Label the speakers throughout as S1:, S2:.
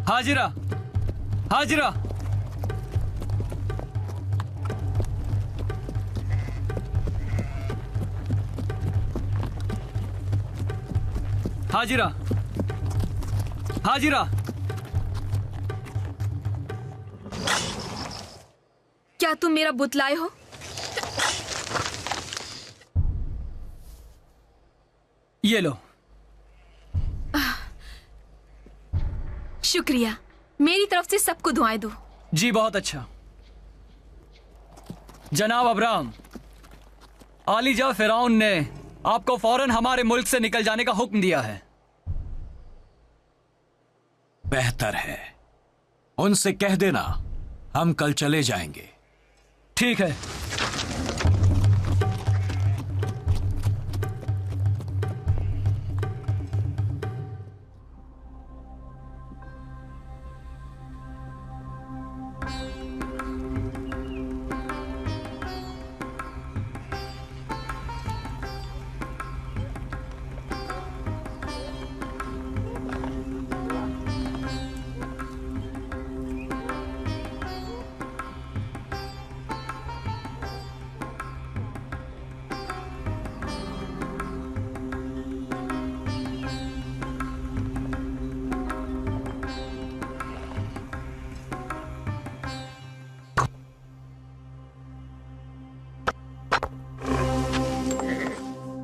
S1: हाजिरा, हाजिरा। हाजिरा, हाजिरा।
S2: क्या तुम मेरा बुत लाए हो?
S1: ये लो।
S2: शुक्रिया। मेरी तरफ से सबको दुआएं दो।
S1: जी बहुत अच्छा। जनाब अब्राम, आलीजा फिरौन ने आपको फौरन हमारे मुल्क से निकल जाने का हुक्म दिया है।
S3: बेहतर है, उनसे कह देना हम कल चले जाएंगे।
S1: ठीक है।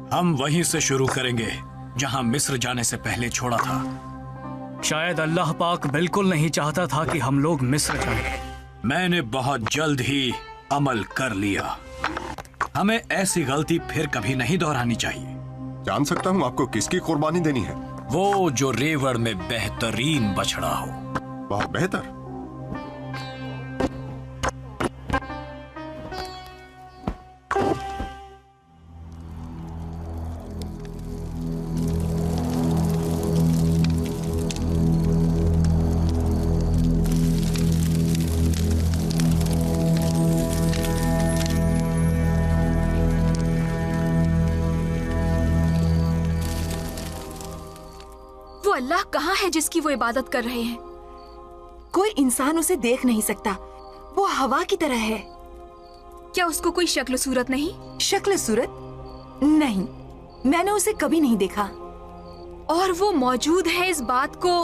S3: हम वहीं से शुरू करेंगे जहां मिस्र जाने से पहले छोड़ा था।
S1: शायद अल्लाह पाक बिल्कुल नहीं चाहता था कि हम लोग मिस्र जाएं।
S3: मैंने बहुत जल्द ही अमल कर लिया। हमें ऐसी गलती फिर कभी नहीं दोहरानी चाहिए।
S4: जान सकता हूँ आपको किसकी कुर्बानी देनी है?
S3: वो जो रेवड़ में बेहतरीन बछड़ा हो।
S4: बहुत बेहतर।
S2: अल्लाह कहाँ है जिसकी वो इबादत कर रहे हैं?
S5: कोई इंसान उसे देख नहीं सकता, वो हवा की तरह है।
S2: क्या उसको कोई शक्ल सूरत नहीं?
S5: शक्ल सूरत? नहीं, मैंने उसे कभी नहीं देखा।
S2: और वो मौजूद है, इस बात को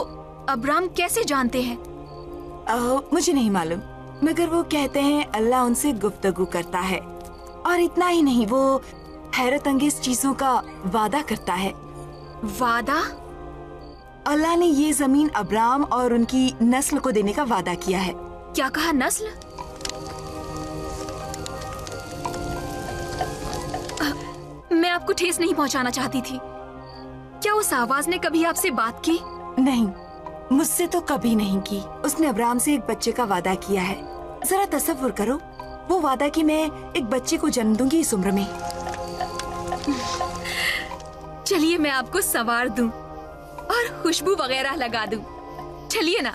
S2: अब्राम कैसे जानते हैं?
S5: मुझे नहीं मालूम, मगर वो कहते हैं अल्लाह उनसे गुफ्तगू करता है। और इतना ही नहीं, वो हैरत अंगेज चीजों का वादा करता है।
S2: वादा?
S5: अल्लाह ने ये जमीन अब्राम और उनकी नस्ल को देने का वादा किया है।
S2: क्या कहा? नस्ल? मैं आपको ठेस नहीं पहुंचाना चाहती थी। क्या उस आवाज ने कभी आपसे बात की?
S5: नहीं, मुझसे तो कभी नहीं की। उसने अब्राम से एक बच्चे का वादा किया है। जरा तसव्वुर करो, वो वादा कि मैं एक बच्चे को जन्म दूंगी इस उम्र में।
S2: चलिए मैं आपको संवार दूं और खुशबू वगैरह लगा दूं। चलिए ना।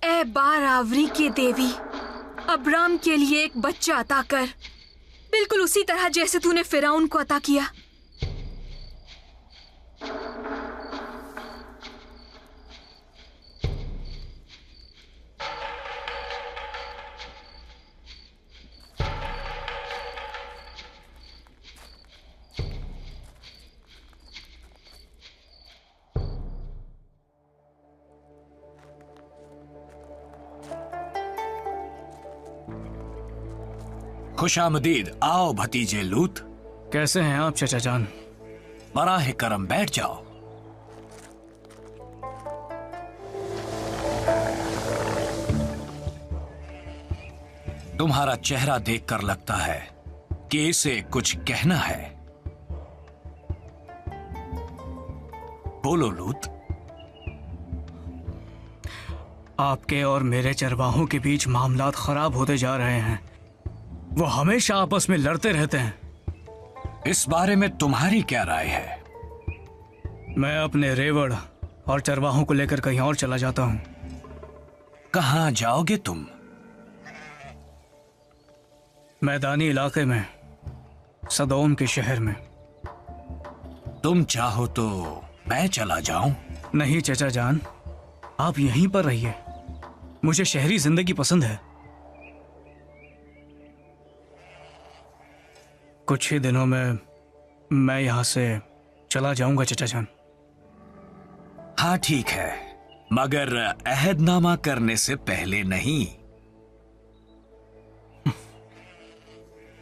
S2: ऐ बारावरी के देवी, अब्राम के लिए एक बच्चा अता कर, बिल्कुल उसी तरह जैसे तूने फिरौन को अता किया।
S3: खुशामदीद। आओ भतीजे लूत।
S1: कैसे हैं आप चचा जान?
S3: बराह करम बैठ जाओ। तुम्हारा चेहरा देखकर लगता है कि इसे कुछ कहना है। बोलो लूत।
S1: आपके और मेरे चरवाहों के बीच मामलात खराब होते जा रहे हैं। वो हमेशा आपस में लड़ते रहते हैं।
S3: इस बारे में तुम्हारी क्या राय है?
S1: मैं अपने रेवड़ और चरवाहों को लेकर कहीं और चला जाता हूं।
S3: कहां जाओगे तुम?
S1: मैदानी इलाके में, सदोम के शहर में।
S3: तुम चाहो तो मैं चला जाऊं?
S1: नहीं चचा जान, आप यहीं पर रहिए। मुझे शहरी जिंदगी पसंद है। कुछ ही दिनों में मैं यहां से चला जाऊंगा चचा जान।
S3: हाँ ठीक है, मगर अहदनामा करने से पहले नहीं।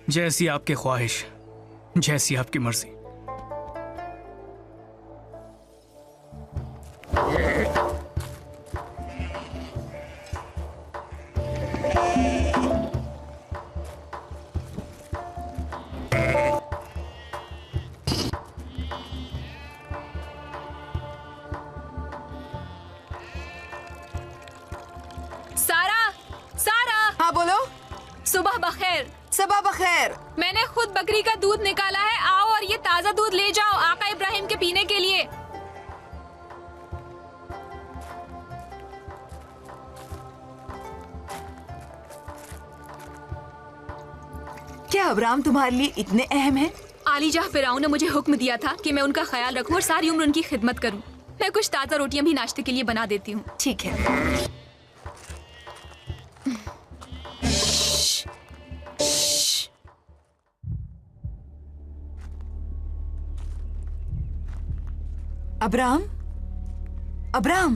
S1: जैसी आपकी ख्वाहिश, जैसी आपकी मर्जी।
S2: सारा, सारा,
S5: हाँ बोलो।
S2: सुबह बखैर।
S5: सबा बखैर।
S2: मैंने खुद बकरी का दूध निकाला है, आओ और ये ताजा दूध ले जाओ आका इब्राहिम के पीने के लिए।
S5: क्या अब्राम तुम्हारे लिए इतने अहम है?
S2: आलीजाह फिरौन ने मुझे हुक्म दिया था कि मैं उनका ख्याल रखूं और सारी उम्र उनकी खिदमत करूं। मैं कुछ ताजा रोटियां भी नाश्ते के लिए बना देती हूँ।
S5: ठीक है। अब्राम, अब्राम,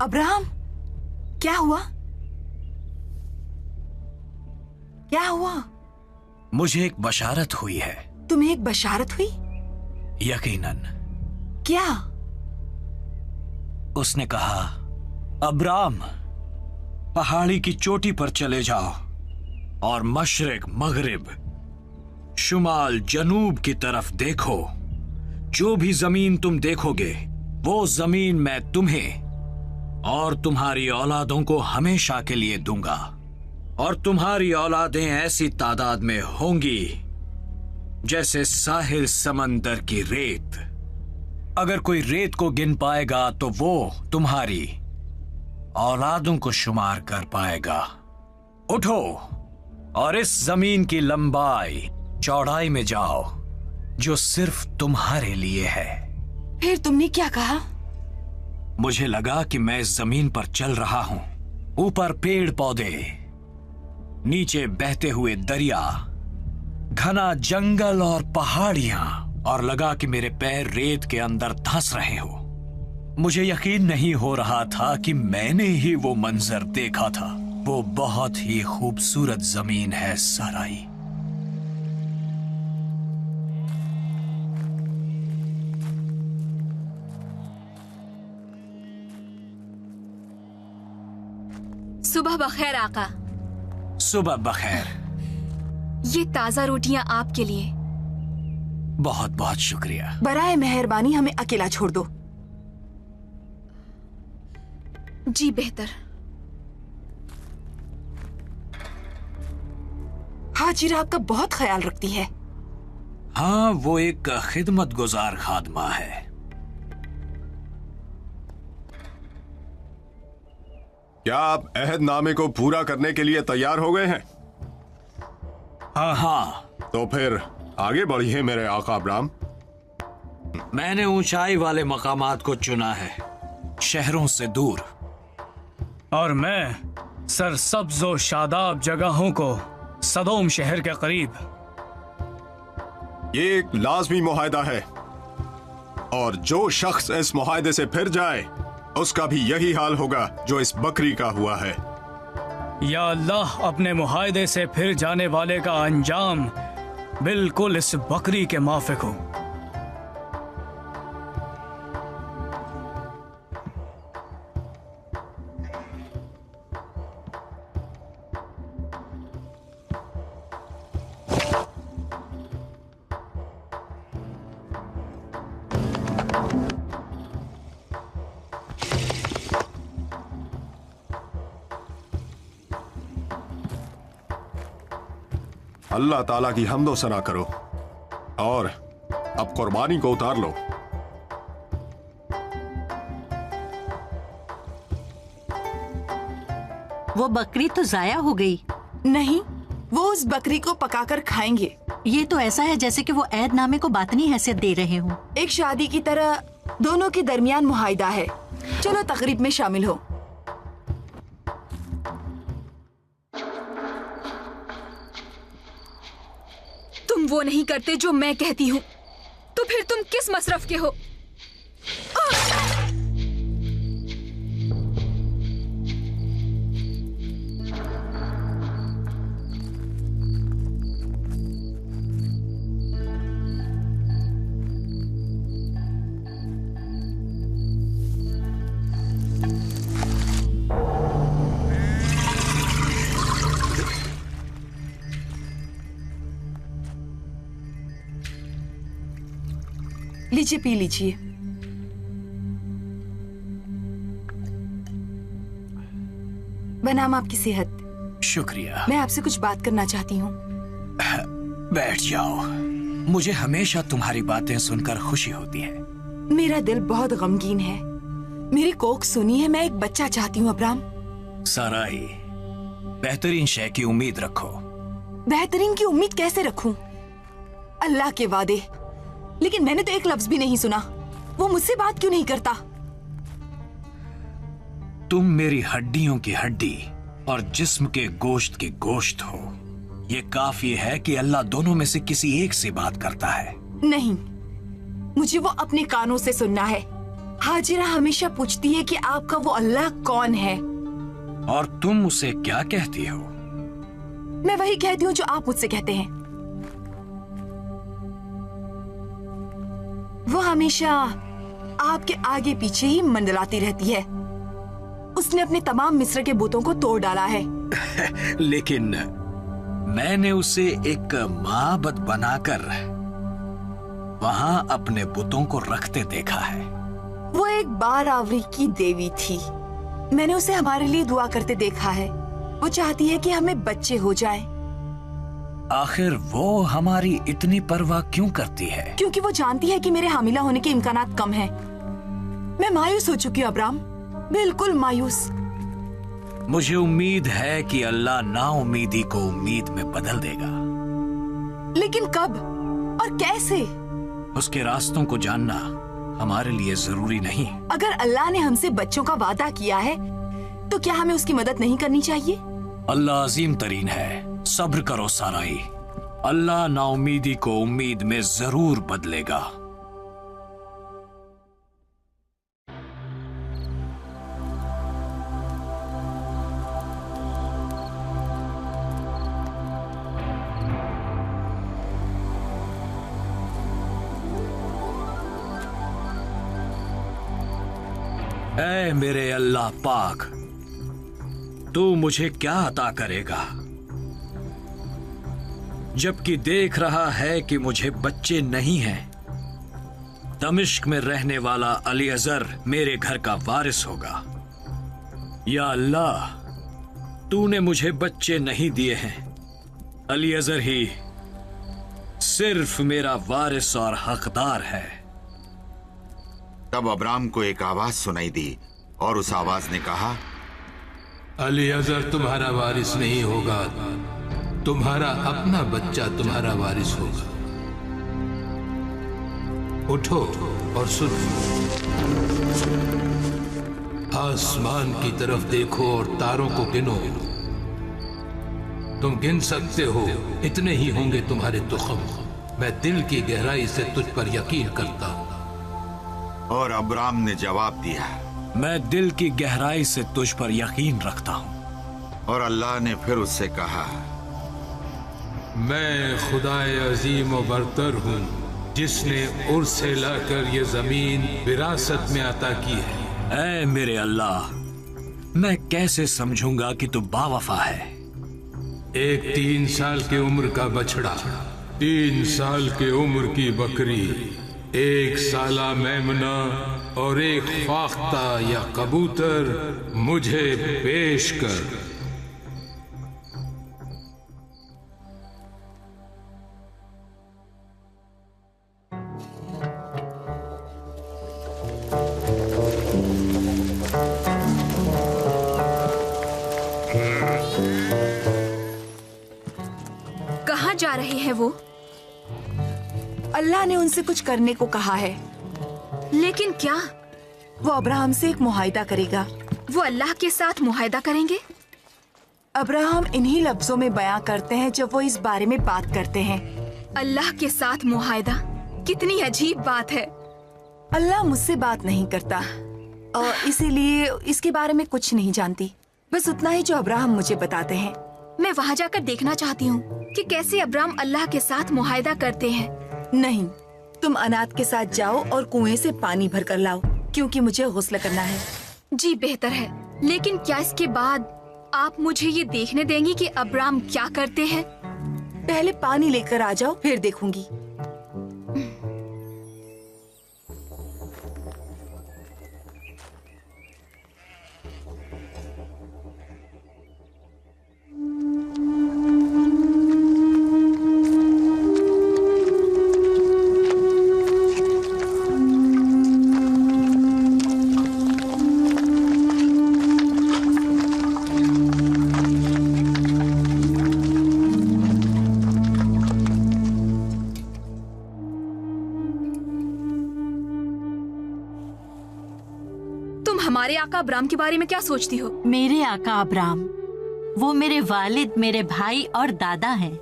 S5: अब्राम, क्या हुआ? क्या हुआ?
S3: मुझे एक बशारत हुई है।
S5: तुम्हें एक बशारत हुई?
S3: यकीनन।
S5: क्या?
S3: उसने कहा, अब्राम, पहाड़ी की चोटी पर चले जाओ और मशरिक, मगरिब, शुमाल, जनूब की तरफ देखो। जो भी जमीन तुम देखोगे, वो जमीन मैं तुम्हें और तुम्हारी औलादों को हमेशा के लिए दूंगा, और तुम्हारी औलादें ऐसी तादाद में होंगी जैसे साहिल समंदर की रेत। अगर कोई रेत को गिन पाएगा तो वो तुम्हारी औलादों को शुमार कर पाएगा। उठो और इस जमीन की लंबाई चौड़ाई में जाओ जो सिर्फ तुम्हारे लिए है।
S5: फिर तुमने क्या कहा?
S3: मुझे लगा कि मैं इस जमीन पर चल रहा हूं। ऊपर पेड़ पौधे, नीचे बहते हुए दरिया, घना जंगल और पहाड़ियां, और लगा कि मेरे पैर रेत के अंदर धंस रहे हो। मुझे यकीन नहीं हो रहा था कि मैंने ही वो मंजर देखा था। वो बहुत ही खूबसूरत जमीन है साराई।
S2: सुबह बखैर आका।
S3: सुबह बखैर।
S2: ये ताजा रोटियां आपके लिए।
S3: बहुत बहुत शुक्रिया।
S5: बराए मेहरबानी हमें अकेला छोड़ दो।
S2: जी बेहतर।
S5: हाजिरा आपका बहुत ख्याल रखती है।
S3: हाँ, वो एक खिदमत गुजार खादमा है।
S4: क्या आप अहदनामे को पूरा करने के लिए तैयार हो गए हैं?
S3: हाँ हाँ।
S4: तो फिर आगे बढ़िए मेरे आका अब्राम।
S3: मैंने ऊंचाई वाले मकामात को चुना है, शहरों से दूर।
S1: और मैं सरसब्ज व शादाब जगहों को, सदोम शहर के करीब।
S4: ये एक लाजमी मुआहदा है, और जो शख्स इस मुआहदे से फिर जाए उसका भी यही हाल होगा जो इस बकरी का हुआ है।
S1: या अल्लाह, अपने मुआहदे से फिर जाने वाले का अंजाम बिल्कुल इस बकरी के माफिक हो।
S4: अल्लाह ताला की हम्दो सना करो और अब कुर्बानी को उतार लो।
S6: वो बकरी तो जाया हो गई।
S5: नहीं, वो उस बकरी को पकाकर खाएंगे।
S6: ये तो ऐसा है जैसे कि वो ऐदनामे को बातनी हैसियत दे रहे हों।
S5: एक शादी की तरह दोनों के दरमियान मुआहिदा है। चलो तकरीब में शामिल हो।
S2: तुम वो नहीं करते जो मैं कहती हूँ, तो फिर तुम किस मसरफ के हो?
S5: लीजिए, पी लीजिए। बनाम आपकी सेहत।
S3: शुक्रिया।
S5: मैं आपसे कुछ बात करना चाहती हूँ।
S3: बैठ जाओ। मुझे हमेशा तुम्हारी बातें सुनकर खुशी होती है।
S5: मेरा दिल बहुत गमगीन है। मेरी कोख सुनी है। मैं एक बच्चा चाहती हूँ अब्राम।
S3: साराई, बेहतरीन शय की उम्मीद रखो।
S5: बेहतरीन की उम्मीद कैसे रखूं? अल्लाह के वादे। लेकिन मैंने तो एक लफ्ज भी नहीं सुना। वो मुझसे बात क्यों नहीं करता?
S3: तुम मेरी हड्डियों की हड्डी और जिस्म के गोश्त की गोश्त हो। ये काफी है कि अल्लाह दोनों में से किसी एक से बात करता है।
S5: नहीं, मुझे वो अपने कानों से सुनना है। हाजिरा हमेशा पूछती है कि आपका वो अल्लाह कौन है,
S3: और तुम उसे क्या कहती हो?
S5: मैं वही कहती हूँ जो आप मुझसे कहते हैं। वो हमेशा आपके आगे पीछे ही मंडलाती रहती है। उसने अपने तमाम मिस्र के बुतों को तोड़ डाला है।
S3: लेकिन मैंने उसे एक माबद बनाकर वहां अपने बुतों को रखते देखा है।
S5: वो एक बारावरी की देवी थी। मैंने उसे हमारे लिए दुआ करते देखा है। वो चाहती है कि हमें बच्चे हो जाएं।
S3: आखिर वो हमारी इतनी परवाह क्यों करती है?
S5: क्योंकि वो जानती है कि मेरे हामिला होने के इम्कानात कम हैं। मैं मायूस हो चुकी हूँ अब्राम, बिल्कुल मायूस।
S3: मुझे उम्मीद है कि अल्लाह नाउमीदी को उम्मीद में बदल देगा।
S5: लेकिन कब और कैसे?
S3: उसके रास्तों को जानना हमारे लिए जरूरी नहीं।
S5: अगर अल्लाह ने हमसे बच्चों का वादा किया है तो क्या हमें उसकी मदद नहीं करनी चाहिए?
S3: अल्लाह अजीम तरीन है। सब्र करो साराई। अल्लाह नाउमीदी को उम्मीद में जरूर बदलेगा। ऐ मेरे अल्लाह पाक, तू मुझे क्या अता करेगा, जबकि देख रहा है कि मुझे बच्चे नहीं हैं। दमिश्क में रहने वाला अलीअज़र मेरे घर का वारिस होगा। या अल्लाह, तूने मुझे बच्चे नहीं दिए हैं। अलीअज़र ही सिर्फ मेरा वारिस और हकदार है।
S7: तब अब्राम को एक आवाज सुनाई दी और उस आवाज ने कहा,
S8: अलीअज़र तुम्हारा वारिस नहीं होगा, तुम्हारा अपना बच्चा तुम्हारा वारिस होगा। उठो और सुनो। आसमान की तरफ देखो और तारों को गिनो। तुम गिन सकते हो, इतने ही होंगे तुम्हारे तुखम। मैं दिल की गहराई से तुझ पर यकीन करता हूं।
S7: और अब्राम ने जवाब दिया,
S3: मैं दिल की गहराई से तुझ पर यकीन रखता हूं।
S7: और अल्लाह ने फिर उससे कहा,
S8: मैं खुदाए अजीम व बरतर हूँ जिसने उर्स से लाकर ये जमीन विरासत में अता की है।
S3: ऐ मेरे अल्लाह, मैं कैसे समझूंगा कि तू बावफा है।
S8: एक 3 साल की उम्र का बछड़ा, 3 साल की उम्र की बकरी, 1 साला मेमना और 1 फाख्ता या कबूतर मुझे पेश कर।
S2: हैं वो?
S5: अल्लाह ने उनसे कुछ करने को कहा है।
S2: लेकिन क्या?
S5: वो अब्राहम से एक मुआहिदा करेगा।
S2: वो अल्लाह के साथ मुआहिदा करेंगे?
S5: अब्राहम इन्हीं लफ्जों में बयां करते हैं जब वो इस बारे में बात करते हैं।
S2: अल्लाह के साथ मुआहिदा, कितनी अजीब बात है।
S5: अल्लाह मुझसे बात नहीं करता और इसीलिए इसके बारे में कुछ नहीं जानती, बस उतना ही जो अब्राहम मुझे बताते हैं।
S2: मैं वहाँ जाकर देखना चाहती हूँ कि कैसे अब्राहम अल्लाह के साथ मुआहिदा करते हैं।
S5: नहीं, तुम अनाथ के साथ जाओ और कुएं से पानी भर कर लाओ, क्योंकि मुझे गुस्ल करना है।
S2: जी बेहतर है, लेकिन क्या इसके बाद आप मुझे ये देखने देंगी कि अब्राहम क्या करते हैं?
S5: पहले पानी लेकर आ जाओ, फिर देखूंगी।
S2: हमारे आका अब्राम के बारे में क्या सोचती हो?
S6: मेरे आका अब्राम, वो मेरे वालिद, मेरे भाई और दादा हैं।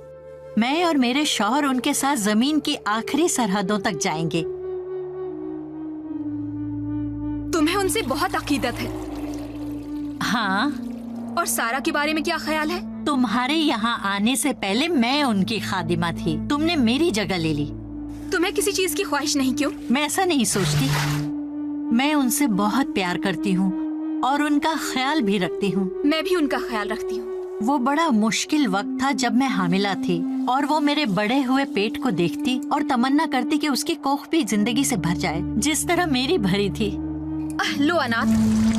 S6: मैं और मेरे शौहर उनके साथ जमीन की आखिरी सरहदों तक जाएंगे।
S2: तुम्हें उनसे बहुत अकीदत है।
S6: हाँ।
S2: और सारा के बारे में क्या ख्याल है?
S6: तुम्हारे यहाँ आने से पहले मैं उनकी खादिमा थी, तुमने मेरी जगह ले ली।
S2: तुम्हें किसी चीज की ख्वाहिश नहीं क्यों?
S6: मैं ऐसा नहीं सोचती। मैं उनसे बहुत प्यार करती हूँ और उनका ख्याल भी रखती हूँ।
S2: मैं भी उनका ख्याल रखती हूँ।
S6: वो बड़ा मुश्किल वक्त था जब मैं हामिला थी और वो मेरे बड़े हुए पेट को देखती और तमन्ना करती कि उसकी कोख भी जिंदगी से भर जाए जिस तरह मेरी भरी थी।
S2: लो अनाथ।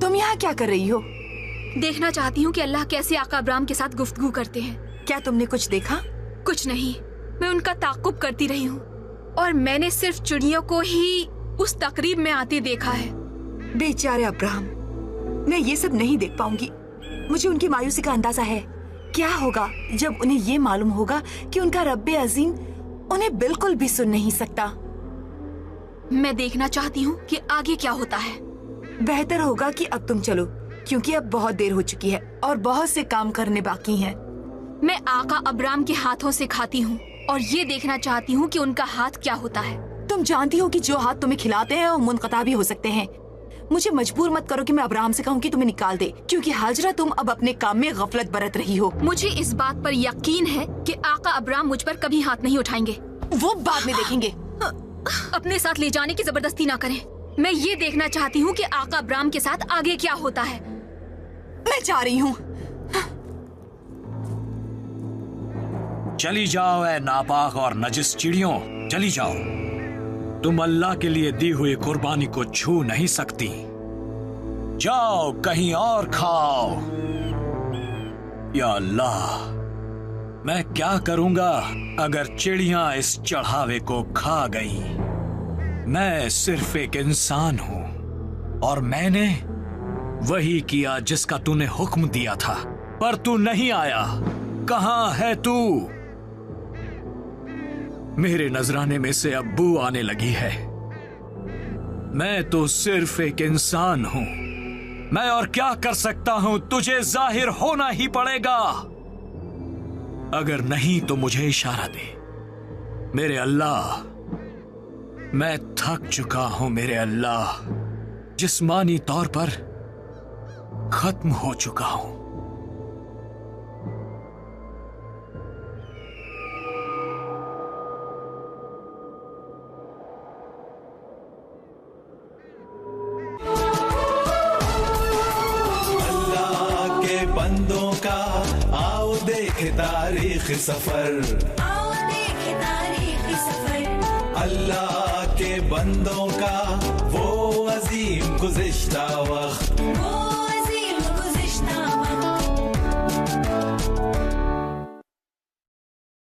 S5: तुम यहाँ क्या कर रही हो?
S2: देखना चाहती हूँ कि अल्लाह कैसे आका अब्राम के साथ गुफ्तगू करते हैं।
S5: क्या तुमने कुछ देखा?
S2: कुछ नहीं, मैं उनका ताक़ुब करती रही हूँ और मैंने सिर्फ चिड़ियों को ही उस तकरीब में आते देखा है।
S5: बेचारे अब्राहम, मैं ये सब नहीं देख पाऊंगी। मुझे उनकी मायूसी का अंदाजा है। क्या होगा जब उन्हें ये मालूम होगा कि उनका रब्बे अजीम उन्हें बिल्कुल भी सुन नहीं सकता।
S2: मैं देखना चाहती हूँ कि आगे क्या होता है।
S5: बेहतर होगा कि अब तुम चलो, क्योंकि अब बहुत देर हो चुकी है और बहुत से काम करने बाकी हैं।
S2: मैं आका अब्राम के हाथों से खाती हूँ और ये देखना चाहती हूँ कि उनका हाथ क्या होता है।
S5: तुम जानती हो कि जो हाथ तुम्हें खिलाते हैं वो मुनक़ता भी हो सकते हैं। मुझे मजबूर मत करो कि मैं अब्राहम से कहूँ कि तुम्हें निकाल दे, क्योंकि हाजरा तुम अब अपने काम में गफलत बरत रही हो।
S2: मुझे इस बात पर यकीन है कि आका अब्राम मुझ पर कभी हाथ नहीं उठाएंगे।
S5: वो बाद में देखेंगे।
S2: अपने साथ ले जाने की जबरदस्ती ना करें। मैं ये देखना चाहती हूँ कि आका अब्राम के साथ आगे क्या होता है।
S5: मैं जा रही हूँ।
S3: चली जाओ ऐ नापाक और नजिस चिड़ियों, चली जाओ। तुम अल्लाह के लिए दी हुई कुर्बानी को छू नहीं सकती। जाओ कहीं और खाओ। या अल्लाह, मैं क्या करूंगा अगर चिड़ियां इस चढ़ावे को खा गईं? मैं सिर्फ एक इंसान हूं और मैंने वही किया जिसका तूने हुक्म दिया था, पर तू नहीं आया। कहां है तू? मेरे नजराने में से अब बू आने लगी है। मैं तो सिर्फ एक इंसान हूं। मैं और क्या कर सकता हूं? तुझे जाहिर होना ही पड़ेगा। अगर नहीं तो मुझे इशारा दे। मेरे अल्लाह, मैं थक चुका हूं मेरे अल्लाह। जिस्मानी तौर पर खत्म हो चुका हूं।
S9: अल्लाह के तारीखी सफर,
S10: आओ देखे तारीखी सफर,
S9: अल्लाह के बंदों का वो अजीम गुज़िश्ता वक्त,
S10: वो